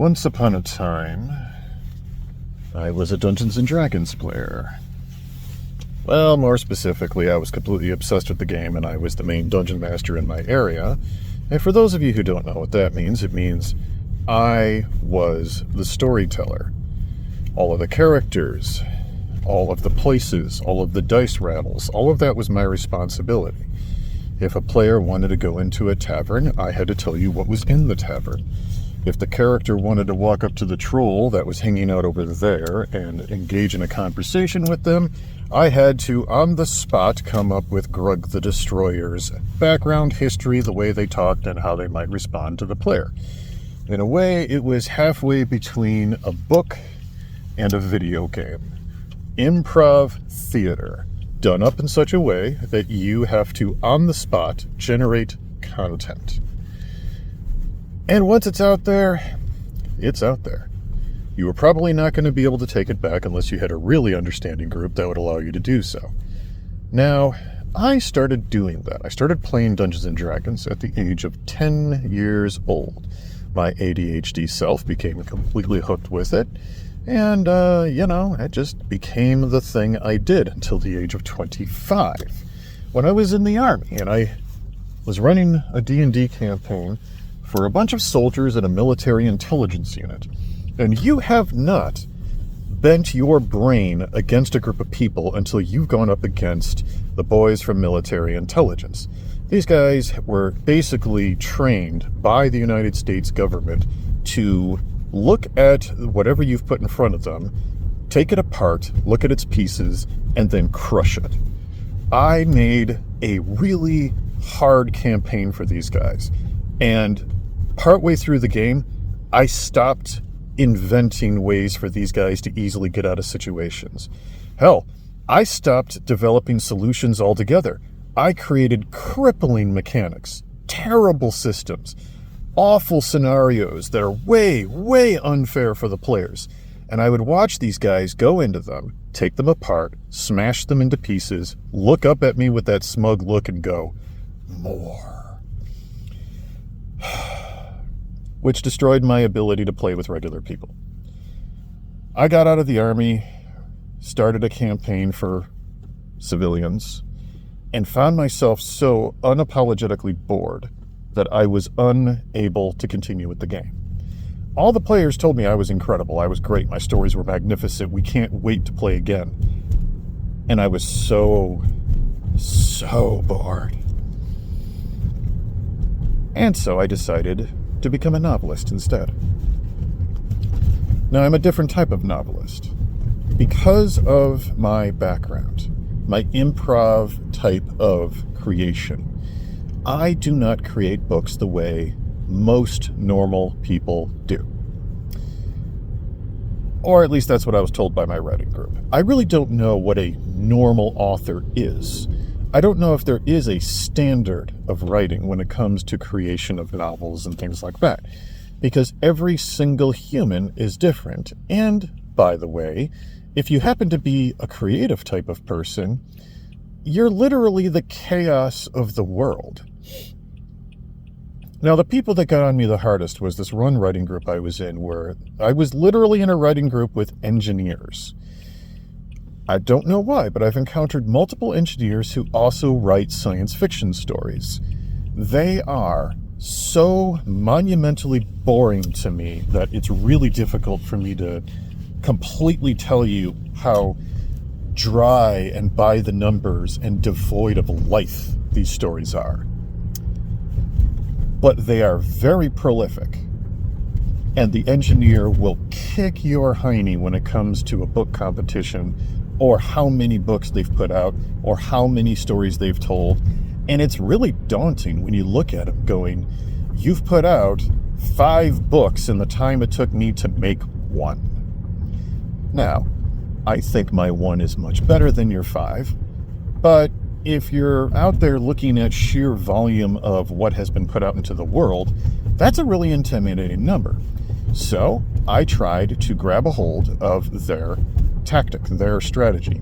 Once upon a time, I was a Dungeons & Dragons player. Well, more specifically, I was completely obsessed with the game, and I was the main dungeon master in my area. And for those of you who don't know what that means, it means I was the storyteller. All of the characters, all of the places, all of the dice rattles, all of that was my responsibility. If a player wanted to go into a tavern, I had to tell you what was in the tavern. If the character wanted to walk up to the troll that was hanging out over there and engage in a conversation with them, I had to, on the spot, come up with Grug the Destroyer's background, history, the way they talked, and how they might respond to the player. In a way, it was halfway between a book and a video game. Improv theater, done up in such a way that you have to, on the spot, generate content. And once it's out there, it's out there. You were probably not going to be able to take it back unless you had a really understanding group that would allow you to do so. Now, I started doing that. I started playing Dungeons & Dragons at the age of 10 years old. My ADHD self became completely hooked with it, and, it just became the thing I did until the age of 25. When I was in the Army, and I was running a D&D campaign for a bunch of soldiers in a military intelligence unit. And you have not bent your brain against a group of people until you've gone up against the boys from military intelligence. These guys were basically trained by the United States government to look at whatever you've put in front of them, take it apart, look at its pieces, and then crush it. I made a really hard campaign for these guys. And partway through the game, I stopped inventing ways for these guys to easily get out of situations. Hell, I stopped developing solutions altogether. I created crippling mechanics, terrible systems, awful scenarios that are way, way unfair for the players. And I would watch these guys go into them, take them apart, smash them into pieces, look up at me with that smug look and go, more. Which destroyed my ability to play with regular people. I got out of the Army, started a campaign for civilians, and found myself so unapologetically bored that I was unable to continue with the game. All the players told me I was incredible, I was great, my stories were magnificent, we can't wait to play again. And I was so bored. And so I decided to become a novelist instead. Now, I'm a different type of novelist. Because of my background, my improv type of creation, I do not create books the way most normal people do. Or at least that's what I was told by my writing group. I really don't know what a normal author is. I don't know if there is a standard of writing when it comes to creation of novels and things like that, because every single human is different. And, by the way, if you happen to be a creative type of person, you're literally the chaos of the world. Now, the people that got on me the hardest was this one writing group I was in, where I was literally in a writing group with engineers. I don't know why, but I've encountered multiple engineers who also write science fiction stories. They are so monumentally boring to me that it's really difficult for me to completely tell you how dry and by the numbers and devoid of life these stories are. But they are very prolific. And the engineer will kick your hiney when it comes to a book competition, or how many books they've put out, or how many stories they've told. And it's really daunting when you look at it going, you've put out 5 books in the time it took me to make 1. Now, I think my 1 is much better than your 5, but if you're out there looking at sheer volume of what has been put out into the world, that's a really intimidating number. So I tried to grab a hold of their tactic, their strategy.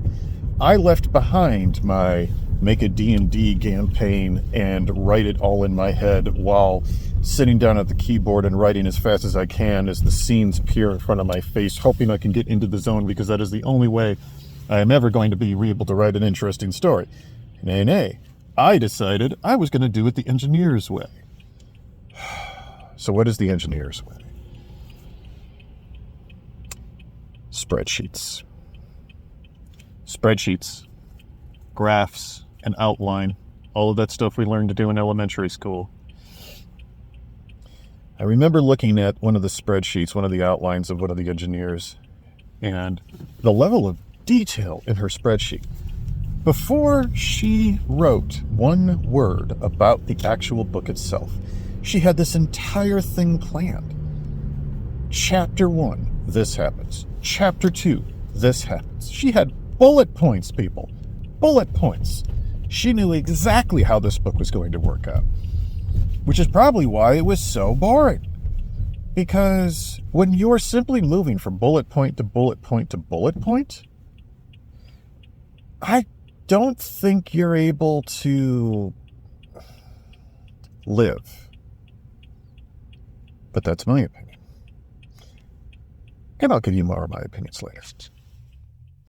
I left behind my make a D&D campaign and write it all in my head while sitting down at the keyboard and writing as fast as I can as the scenes appear in front of my face, hoping I can get into the zone, because that is the only way I am ever going to be able to write an interesting story. Nay, I decided I was going to do it the engineer's way. So what is the engineer's way? Spreadsheets. Spreadsheets, graphs, and outline, all of that stuff we learned to do in elementary school. I remember looking at one of the spreadsheets, one of the outlines of one of the engineers, and the level of detail in her spreadsheet. Before she wrote one word about the actual book itself, she had this entire thing planned. Chapter 1, this happens. Chapter 2, this happens. She had bullet points, people. Bullet points. She knew exactly how this book was going to work out. Which is probably why it was so boring. Because when you're simply moving from bullet point to bullet point to bullet point, I don't think you're able to live. But that's my opinion. And I'll give you more of my opinions later.